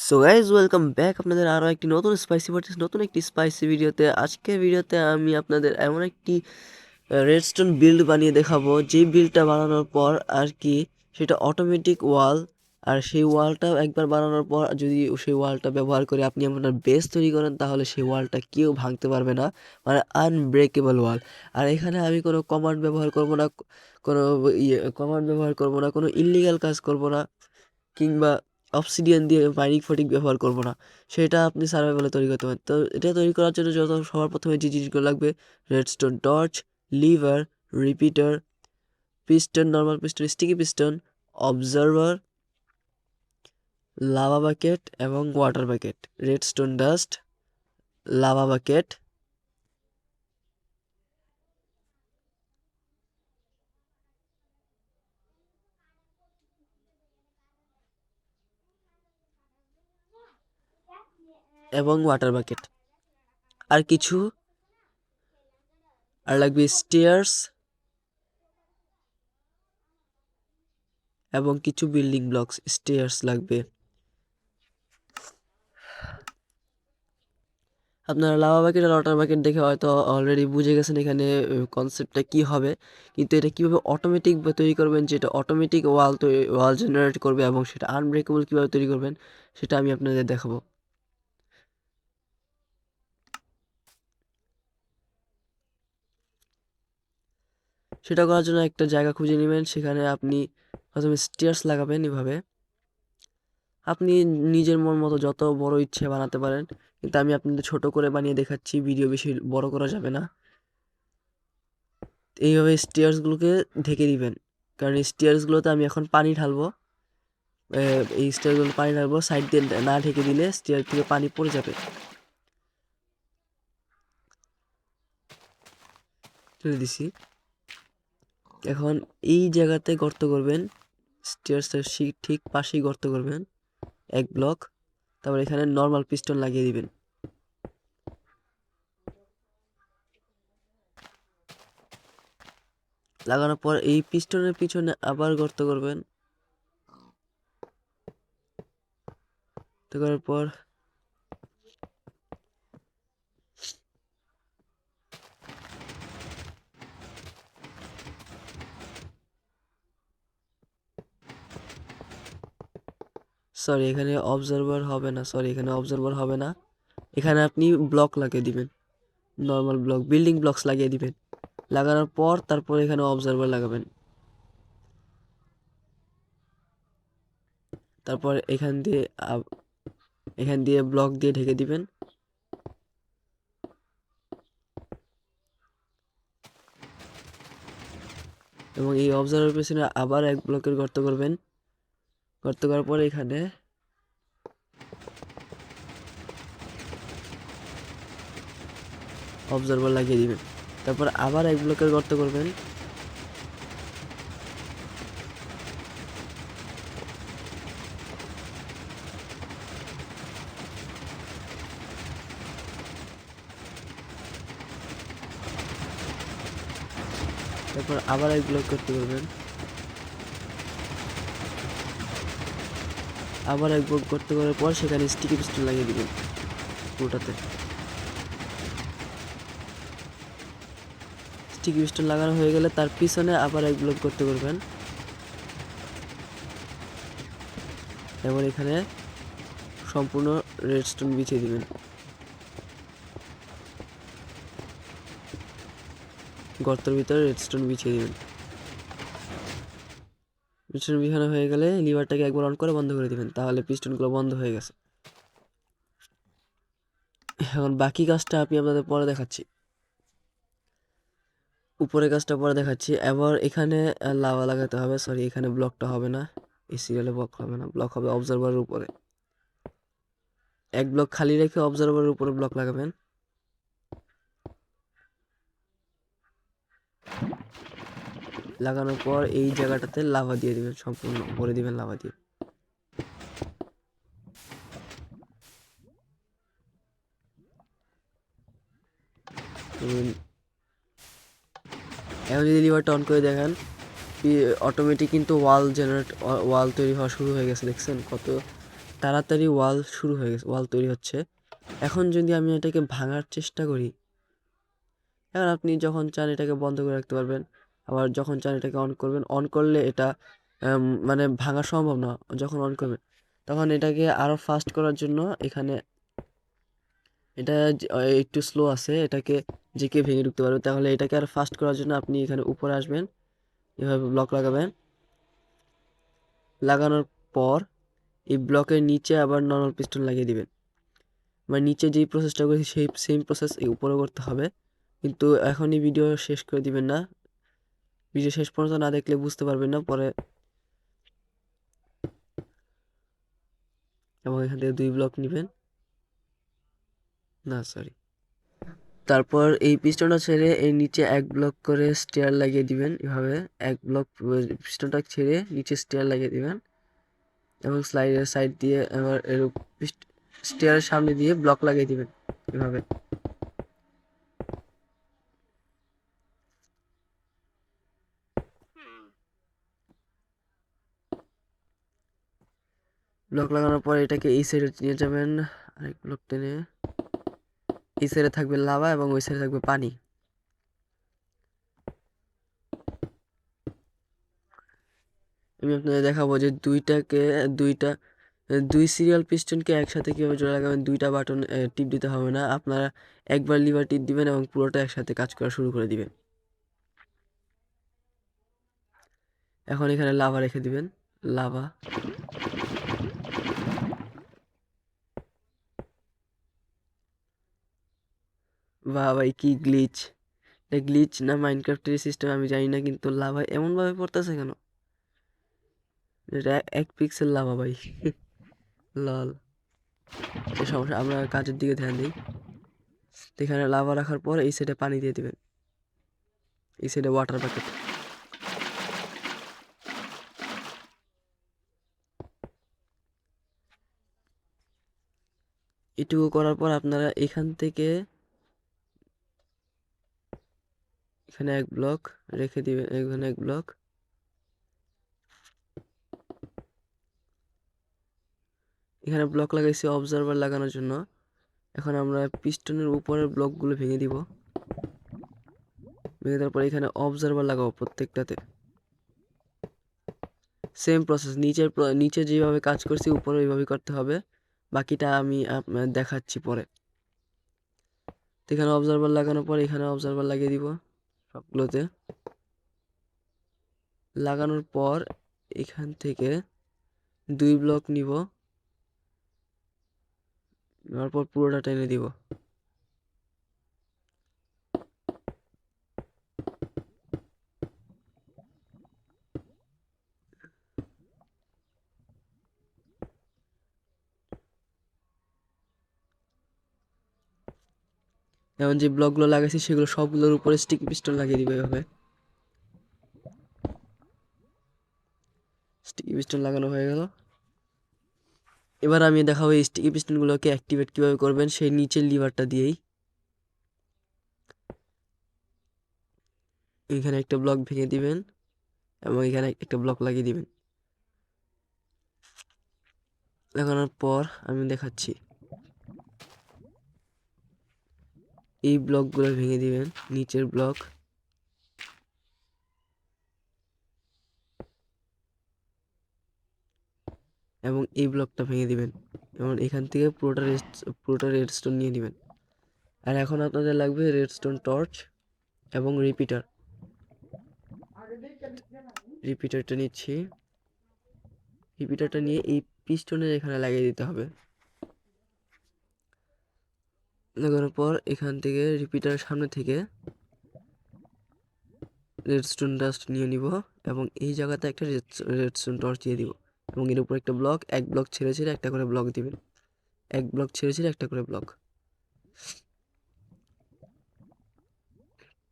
So guys welcome back আপনাদের আরও একটি নতুন স্পাইসি ভিডিওতে। আজকের ভিডিওতে আমি আপনাদের এমন একটি রেডস্টোন বিল্ড বানিয়ে দেখাবো, যে বিল্ডটা বানানোর পর আর কি সেটা অটোমেটিক ওয়াল। আর সেই ওয়ালটা একবার বানানোর পর যদি সেই ওয়ালটা ব্যবহার করে আপনি আপনার বেস তৈরি করেন, তাহলে সেই ওয়ালটা কেউ ভাঙতে পারবে না, মানে আনব্রেকেবল ওয়াল। আর এখানে আমি কোনো কমান্ড ব্যবহার করব না, কোনো ইললিগাল কাজ করব না, কিংবা অবসিডিয়ান দিয়ে মাইনিং ফটিক ব্যবহার করব না। সেটা আপনি সার্ভাইভালে তৈরি করতে পারেন। তো এটা তৈরি করার জন্য সবার প্রথমে যে জিনিসগুলো লাগবে: redstone torch, lever, repeater, piston, normal piston, sticky piston, observer, lava bucket এবং water bucket, redstone dust, lava bucket, এবং ওয়াটার বাকেট। আর কিছু আর লাগবে স্টেয়ার্স এবং কিছু বিল্ডিং ব্লকস। স্টেয়ার্স লাগবে। আপনারা লাভা বাকেট আর ওয়াটার বাকেট দেখে হয়তো অলরেডি বুঝে গেছেন এখানে কনসেপ্টটা কি হবে, কিন্তু এটা কীভাবে অটোমেটিক তৈরি করবেন, যেটা অটোমেটিক ওয়াল জেনারেট করবে, এবং সেটা আনব্রেকেবল কীভাবে তৈরি করবেন সেটা আমি আপনাদের দেখাবো। সেটা করার জন্য একটা জায়গা খুঁজে নেবেন, সেখানে আপনি প্রথমে স্টেয়ার্স লাগাবেন। এভাবে আপনি নিজের মন মতো যত বড় ইচ্ছে বানাতে পারেন, কিন্তু আমি আপনাদের ছোট করে বানিয়ে দেখাচ্ছি, ভিডিও বেশি বড় করা যাবে না। এইভাবে স্টেয়ার্সগুলোকে ঢেকে দিবেন, কারণ এই স্টেয়ার্সগুলোতে আমি এখন পানি ঢালবো। এই স্টেয়ারগুলো পানি ঢালবো, সাইড দিয়ে না ঢেকে দিলে স্টেয়ার থেকে পানি পড়ে যাবে। তুলে দিছি। এখন এই জায়গাতে গর্ত করবেন, স্টেয়ার্সের ঠিক পাশেই গর্ত করবেন 1 ব্লক। তারপর এখানে নর্মাল পিস্টন লাগিয়ে দিবেন। লাগানোর পর এই পিস্টনের পিছনে আবার গর্ত করবেন। করার পর এখানে অবজারভার হবে না, এখানে আপনি ব্লক লাগিয়ে দিবেন, নর্মাল ব্লক, বিল্ডিং ব্লকস লাগিয়ে দিবেন। লাগানোর পর তারপর এখানে অবজারভার লাগাবেন। তারপর এখান দিয়ে ব্লক দিয়ে ঢেকে দিবেন। এবং এই অবজারভার পেছনে আবার 1 ব্লকের গর্ত করবেন। গর্ত করার পরে এখানে অবজারভার লাগিয়ে দিবেন। তারপর আবার 1 ব্লকের গর্ত করবেন। তারপর আবার 1 ব্লক করতে করবেন। আবার 1 ব্লক করতে করার পর সেখানে স্টিকি পিস্টন লাগিয়ে দিবেন পুরোটাতে। স্টিকি পিস্টন লাগানো হয়ে গেলে তার পিছনে আবার 1 ব্লক করতে করবেন। এবং এখানে সম্পূর্ণ রেডস্টোন বিছিয়ে দিবেন। গর্তের ভিতরে রেডস্টোন বিছিয়ে দিবেন। পিস্টন বিছানো হয়ে গেলে লিভারটাকে একবার অন করে বন্ধ করে দিবেন, তাহলে পিস্টনগুলো বন্ধ হয়ে গেছে। এখন বাকি কাজটা আমি আপনাদের পরে দেখাচ্ছি, উপরের কাজটা পরে দেখাচ্ছি। এবার এখানে লাভা লাগাতে হবে, এখানে ব্লকটা হবে না, এই সিরিয়ালে ব্লক হবে না, ব্লক হবে অবজারভারের উপরে। 1 ব্লক খালি রেখে অবজারভারের উপরে ব্লক লাগাবেন। লাগানোর পর এই জায়গাটাতে লাভা দিয়ে দিবেন, সম্পূর্ণ ভরে দিবেন লাভা দিয়ে। এখন যদি লিভারটা অন করে দেখেন, অটোমেটিক কিন্তু ওয়াল তৈরি হওয়া শুরু হয়ে গেছে। দেখছেন কত তাড়াতাড়ি ওয়াল শুরু হয়ে গেছে, ওয়াল তৈরি হচ্ছে। এখন যদি আমি এটাকে ভাঙার চেষ্টা করি, এখন আপনি যখন চান এটাকে বন্ধ করে রাখতে পারবেন, আবার যখন চান এটাকে অন করবেন। অন করলে এটা মানে ভাঙা সম্ভব না। যখন অন করবেন তখন এটাকে আরও ফাস্ট করার জন্য এখানে এটা একটু স্লো আছে, এটাকে যে কেউ ভেঙে ঢুকতে পারবে। তাহলে এটাকে আরও ফাস্ট করার জন্য আপনি এখানে উপরে আসবেন, এভাবে ব্লক লাগাবেন। লাগানোর পর এই ব্লকের নিচে আবার নর্মাল পিস্টন লাগিয়ে দিবেন। মানে নিচে যেই প্রসেসটা করেছি সেই সেম প্রসেস এই উপরে করতে হবে, কিন্তু এখনই ভিডিও শেষ করে দিবেন না। ভিডিও শেষ পর্যন্ত না দেখলে বুঝতে পারবেন না পরে। এবং এখান থেকে 2 ব্লক নেবেন, না সরি, তারপর এই পিস্টনটা ছেড়ে এই নিচে 1 ব্লক করে স্টেয়ার লাগিয়ে দিবেন। এভাবে 1 ব্লক পিস্টনটা ছেড়ে নিচে স্টেয়ার লাগিয়ে দিবেন এবং স্লাইডের সাইড দিয়ে আবার স্টেয়ারের সামনে দিয়ে ব্লক লাগিয়ে দিবেন এভাবে। ব্লক লাগানোর পর এটাকে এই সাইডে নিয়ে যাবেন, আরেক ব্লক টেনে। এই সাইডে থাকবে লাভা এবং ওই সাইডে থাকবে পানি। আমি আপনাদের দেখাবো যে দুই সিরিয়াল পিস্টনকে একসাথে কীভাবে জোড়া লাগাবেন। 2টা বাটন টিপ দিতে হবে না, আপনারা একবার লিভার টিপ দিবেন এবং পুরোটা একসাথে কাজ করা শুরু করে দিবেন। এখন এখানে লাভা রেখে দিবেন, লাভা। বাহ ভাই, কি গ্লিচ! এটা গ্লিচ না মাইনক্রাফটের সিস্টেম আমি জানি না, কিন্তু লাভা এমনভাবে পড়তেছে কেন? এটা 1 পিক্সেল লাভা ভাই। লল, সমস্যা, আমরা কাজের দিকে ধ্যান দিই। এখানে লাভা রাখার পর এই সাইডে পানি দিয়ে দিবেন, এই সাইডে ওয়াটার প্যাকেট। এটুকু করার পর আপনারা এখান থেকে এখানে 1 ব্লক রেখে দিবেন, এখানে 1 ব্লক। এখানে ব্লক লাগাইছি অবজারভার লাগানোর জন্য। এখন আমরা পিস্টনের উপরের ব্লকগুলো ভেঙে দিব। ভেঙে দেওয়ার পর এখানে অবজারভার লাগাবো প্রত্যেকটাতে। সেম প্রসেস, নিচে যেভাবে কাজ করছি উপরে ওইভাবে করতে হবে। বাকিটা আমি আপনার দেখাচ্ছি পরে। তো এখানে অবজারভার লাগানোর পর এখানে অবজারভার লাগিয়ে দিব সবগুলোতে। লাগানোর পর এখান থেকে 2 ব্লক নিব, নেওয়ার পর পুরোটা টেনে দিব। এখন যে ব্লকগুলো লাগাইছি সেগুলো সবগুলোর উপরে স্টিকি পিস্টন লাগিয়ে দিব এভাবে। স্টিকি পিস্টন লাগানো হয়ে গেল। এবার আমি দেখাবো এই স্টিকি পিস্টনগুলোকে অ্যাক্টিভেট কীভাবে করবেন সেই নিচের লিভারটা দিয়েই। এখানে একটা ব্লক ভেঙে দিবেন এবং এখানে একটা ব্লক লাগিয়ে দিবেন। লাগানোর পর আমি দেখাচ্ছি, এই ব্লকগুলো ভেঙে দিবেন, নিচের ব্লক। এবং এই ব্লকটা ভেঙে দিবেন এবং এখান থেকে পুরোটা রেডস্টোন নিয়ে নেবেন। আর এখন আপনাদের লাগবে রেডস্টোন টর্চ এবং রিপিটারটা নিচ্ছি। রিপিটারটা নিয়ে এই পিস্টনের এখানে লাগিয়ে দিতে হবে। লাগানোর পর এখান থেকে রিপিটারের সামনে থেকে রেডস্টোন ডাস্ট নিয়ে নিব এবং এই জায়গাতে একটা রেডস্টোন টর্চ দিয়ে দিব এবং এর উপর একটা ব্লক, 1 ব্লক ছেড়ে ছেড়ে একটা করে ব্লক দিবেন, 1 ব্লক ছেড়ে ছেড়ে একটা করে ব্লক।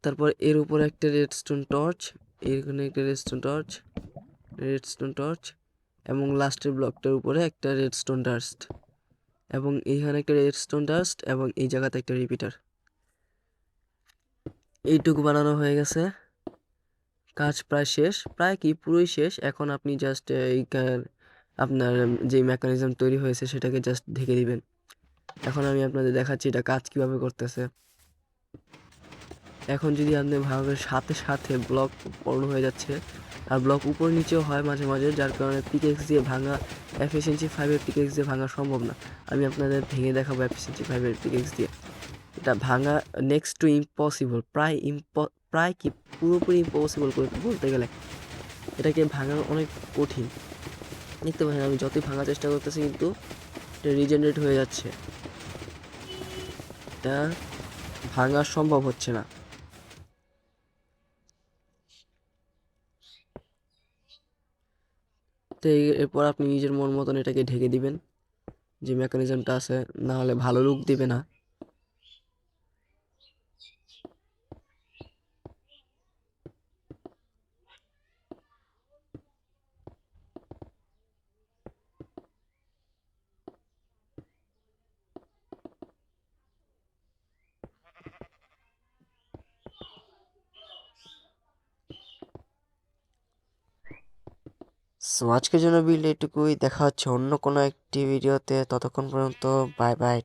তারপর এর উপর একটা রেডস্টোন টর্চ, এখানে একটা রেডস্টোন টর্চ এবং লাস্টের ব্লকটার উপরে একটা রেডস্টোন ডাস্ট এবং এইখানে একটা রেডস্টোন ডাস্ট এবং এই জায়গাতে একটা রিপিটার। এইটুকু বানানো হয়ে গেছে, কাজ প্রায় শেষ, প্রায় কি পুরোই শেষ। এখন আপনি জাস্ট আপনার যেই মেকানিজম তৈরি হয়েছে সেটাকে জাস্ট ঢেকে দিবেন। এখন আমি আপনাদের দেখাচ্ছি এটা কাজ কিভাবে করতেছে। এখন যদি আপনি ভাবেন সাথে সাথে ব্লক পূর্ণ হয়ে যাচ্ছে, আর ব্লক উপর নিচেও হয় মাঝে মাঝে, যার কারণে পিকেক্স দিয়ে ভাঙা, এফিসিয়েন্সি 5-এর পিকেক্স দিয়ে ভাঙা সম্ভব না। আমি আপনাদের ভেঙে দেখাবো এফিসিয়েন্সি 5-এর পিকেক্স দিয়ে। এটা ভাঙা নেক্সট টু ইম্পসিবল, প্রায় কি পুরোপুরি ইম্পসিবল বলতে গেলে। এটাকে ভাঙা অনেক কঠিন। দেখতে পাচ্ছেন আমি যতই ভাঙার চেষ্টা করতেছি কিন্তু এটা রিজেনারেট হয়ে যাচ্ছে, এটা ভাঙা সম্ভব হচ্ছে না। তো এরপর আপনি নিজের মন মতন এটাকে ঢেকে দিবেন, যে মেকানিজমটা আছে, না হলে ভালো লুক দিবে না। সো আজকের জন্য বিল এটুকুই, দেখা হচ্ছে অন্য কোনো একটি ভিডিওতে। ততক্ষণ পর্যন্ত বাই বাই।